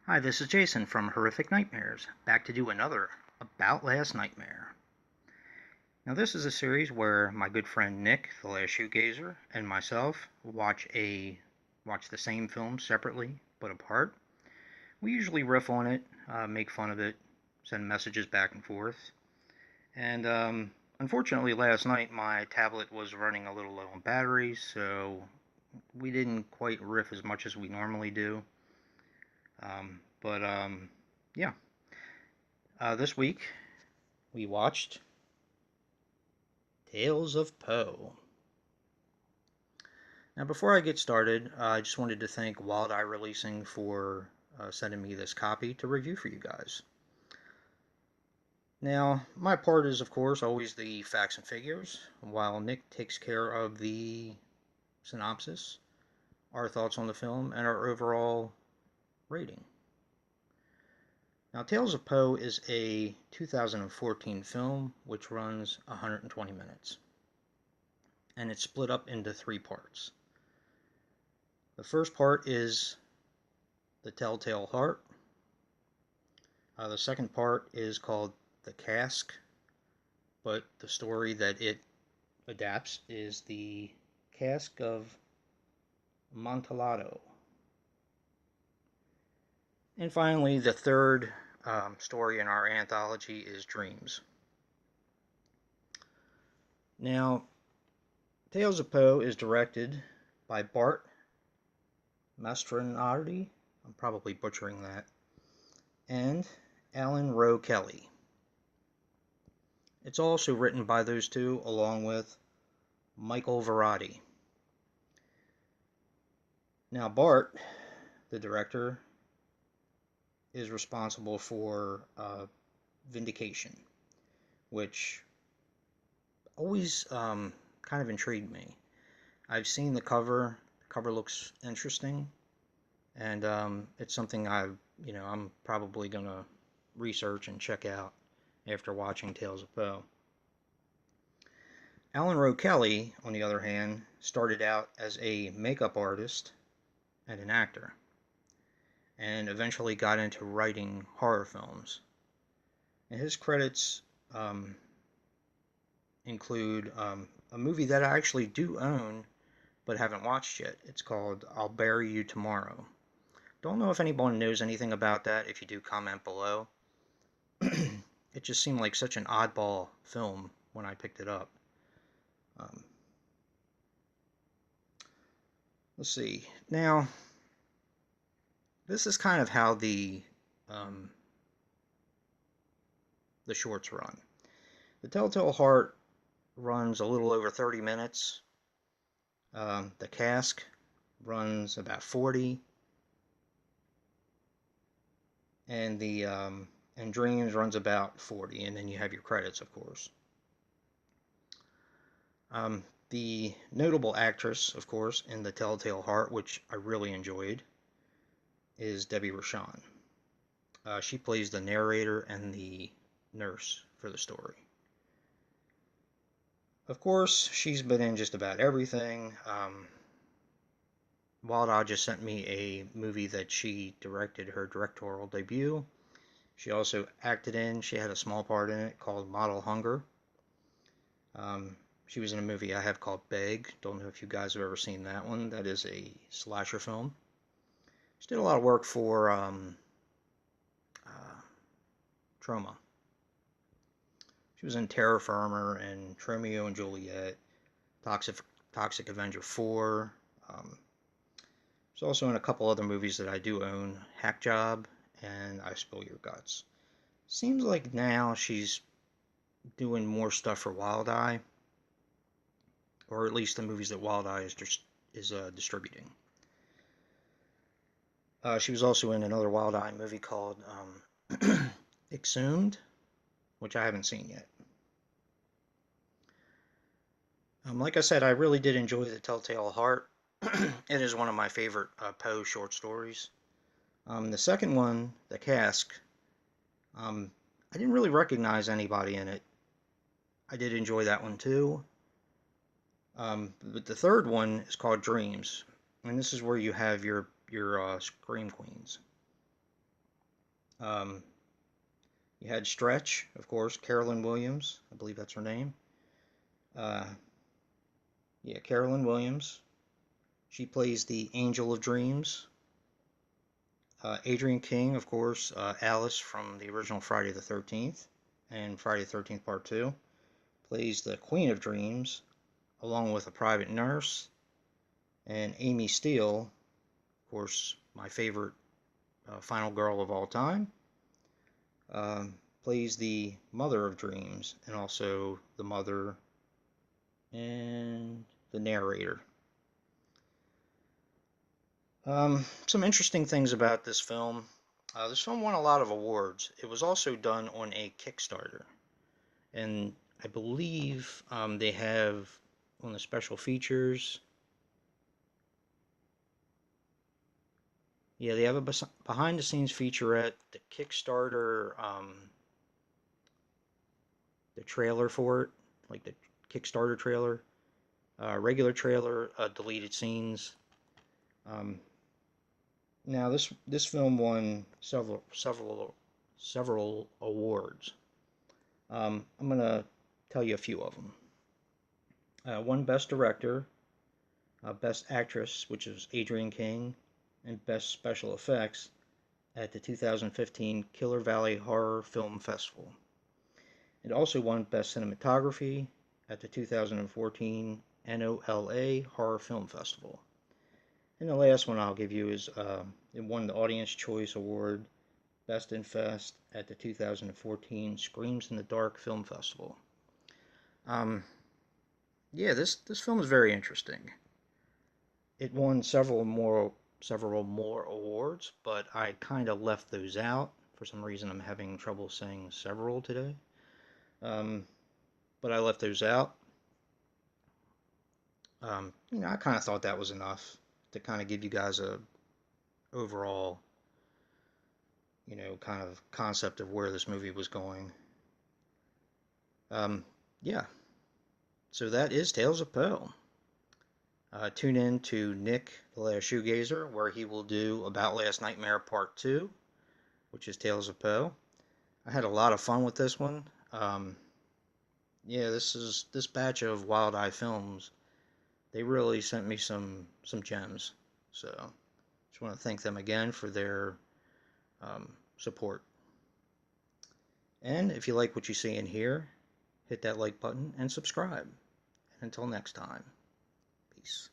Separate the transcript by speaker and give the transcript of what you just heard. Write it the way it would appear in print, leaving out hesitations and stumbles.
Speaker 1: Hi, this is Jason from Horrific Nightmares, back to do another About Last Nightmare. Now, this is a series where my good friend Nick, the Last Shoegazer, and myself watch the same film separately but apart. We usually riff on it, make fun of it, send messages back and forth. And unfortunately, last night my tablet was running a little low on batteries, so we didn't quite riff as much as we normally do. But yeah. This week we watched Tales of Poe. Now, before I get started, I just wanted to thank Wild Eye Releasing for sending me this copy to review for you guys. Now, my part is, of course, always the facts and figures, while Nick takes care of the synopsis, our thoughts on the film, and our overall rating. Now, Tales of Poe is a 2014 film which runs 120 minutes, and it's split up into three parts. The first part is The Telltale Heart. The second part is called The Cask, but the story that it adapts is The Cask of Amontillado. And finally, the third story in our anthology is Dreams. Now, Tales of Poe is directed by Bart Mastronardi, I'm probably butchering that, and Alan Rowe Kelly. It's also written by those two, along with Michael Varrati. Now, Bart, the director, is responsible for Vindication, which always kind of intrigued me. I've seen the cover. The cover looks interesting, and it's something I'm probably gonna research and check out after watching Tales of Poe. Alan Rowe Kelly, on the other hand, started out as a makeup artist and an actor, and eventually got into writing horror films. And his credits include a movie that I actually do own but haven't watched yet. It's called I'll Bury You Tomorrow. Don't know if anyone knows anything about that. If you do, comment below. It just seemed like such an oddball film when I picked it up. Um, let's see. Now, this is kind of how um, the shorts run. The Telltale Heart runs a little over 30 minutes. The Cask runs about 40, and and Dreams runs about 40, and then you have your credits, of course. The notable actress, of course, in The Telltale Heart, which I really enjoyed, is Debbie Rochon. She plays the narrator and the nurse for the story. Of course, she's been in just about everything. Wild Eye just sent me a movie that she directed, her directorial debut. She also acted in, she had a small part in it called Model Hunger. She was in a movie I have called Beg. Don't know if you guys have ever seen that one. That is a slasher film. She did a lot of work for Troma. She was in Terror Firmer and Romeo and Juliet, Toxic, Toxic Avenger 4. She's also in a couple other movies that I do own, Hack Job and I Spill Your Guts. Seems like now she's doing more stuff for Wild Eye, or at least the movies that Wild Eye is distributing. She was also in another Wild Eye movie called Exhumed, which I haven't seen yet. Like I said, I really did enjoy The Telltale Heart. It is one of my favorite Poe short stories. The second one, The Cask, I didn't really recognize anybody in it. I did enjoy that one too. But the third one is called Dreams, and this is where you have your Scream Queens. Um, you had Stretch, of course, Carolyn Williams. I believe that's her name. Uh, yeah, Carolyn Williams. She plays the Angel of Dreams. Adrienne King, of course, Alice from the original Friday the 13th and Friday the 13th Part 2, plays the Queen of Dreams, along with a private nurse. And Amy Steele, of course, my favorite final girl of all time, plays the Mother of Dreams and also the mother and the narrator. Some interesting things about this film. This film won a lot of awards. It was also done on a Kickstarter. And I believe they have on the special features. Yeah, they have a behind the scenes featurette, the Kickstarter, the trailer for it, like the Kickstarter trailer, regular trailer, deleted scenes. Um, Now this film won several awards. I'm gonna tell you a few of them. One Best Director, Best Actress, which is Adrienne King, and Best Special Effects at the 2015 Killer Valley Horror Film Festival. It also won Best Cinematography at the 2014 NOLA Horror Film Festival. And the last one I'll give you is it won the Audience Choice Award Best in Fest at the 2014 Screams in the Dark Film Festival. Um, yeah, this film is very interesting. It won several more awards, but I kind of left those out. For some reason, I'm having trouble saying several today. Um, but I left those out. I kind of thought that was enough to kind of give you guys a overall, kind of concept of where this movie was going. Yeah, so that is Tales of Poe. Tune in to Nick the Last Shoegazer, where he will do About Last Nightmare Part 2, which is Tales of Poe. I had a lot of fun with this one. Yeah, this batch of Wild Eye Films. They really sent me some gems. So just want to thank them again for their support. And if you like what you see in here, hit that like button and subscribe. And until next time, peace.